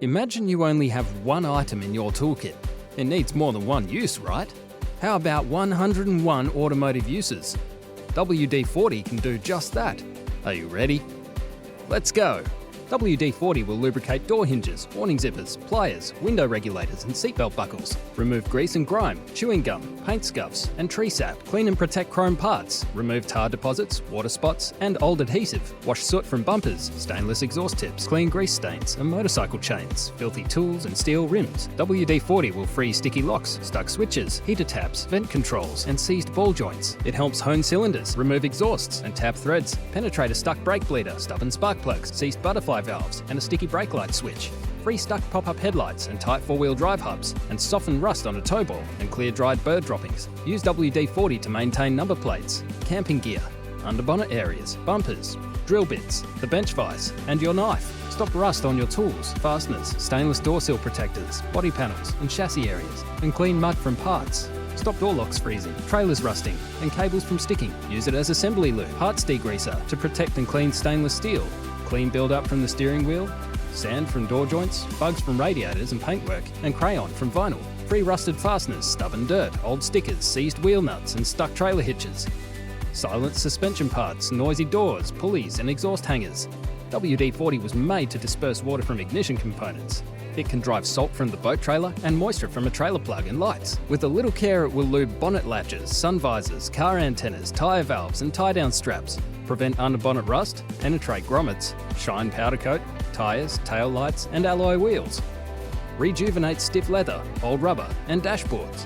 Imagine you only have one item in your toolkit. It needs more than one use, right? How about 101 automotive uses? WD-40 can do just that. Are you ready? Let's go! WD-40 will lubricate door hinges, awning zippers, pliers, window regulators and seatbelt buckles, remove grease and grime, chewing gum, paint scuffs and tree sap, clean and protect chrome parts, remove tar deposits, water spots and old adhesive, wash soot from bumpers, stainless exhaust tips, clean grease stains and motorcycle chains, filthy tools and steel rims. WD-40 will free sticky locks, stuck switches, heater taps, vent controls and seized ball joints. It helps hone cylinders, remove exhausts and tap threads, penetrate a stuck brake bleeder, stubborn spark plugs, seized butterfly valves and a sticky brake light switch. Free stuck pop-up headlights and tight four-wheel drive hubs, and soften rust on a tow ball and clear dried bird droppings. Use WD-40 to maintain number plates, camping gear, underbonnet areas, bumpers, drill bits, the bench vise and your knife. Stop rust on your tools, fasteners, stainless door sill protectors, body panels and chassis areas, and clean mud from parts. Stop door locks freezing, trailers rusting, and cables from sticking. Use it as assembly lube, parts degreaser to protect and clean stainless steel, clean build-up from the steering wheel, sand from door joints, bugs from radiators and paintwork, and crayon from vinyl. Free rusted fasteners, stubborn dirt, old stickers, seized wheel nuts and stuck trailer hitches. Silent suspension parts, noisy doors, pulleys and exhaust hangers. WD-40 was made to disperse water from ignition components. It can drive salt from the boat trailer and moisture from a trailer plug and lights. With a little care, it will lube bonnet latches, sun visors, car antennas, tyre valves and tie-down straps, prevent underbonnet rust, penetrate grommets, shine powder coat, tyres, tail lights and alloy wheels. Rejuvenate stiff leather, old rubber and dashboards.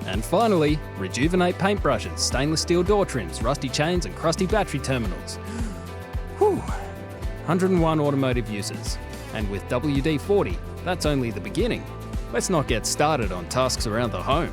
And finally, rejuvenate paintbrushes, stainless steel door trims, rusty chains and crusty battery terminals. Whew! 101 automotive uses. And with WD-40, that's only the beginning. Let's not get started on tasks around the home.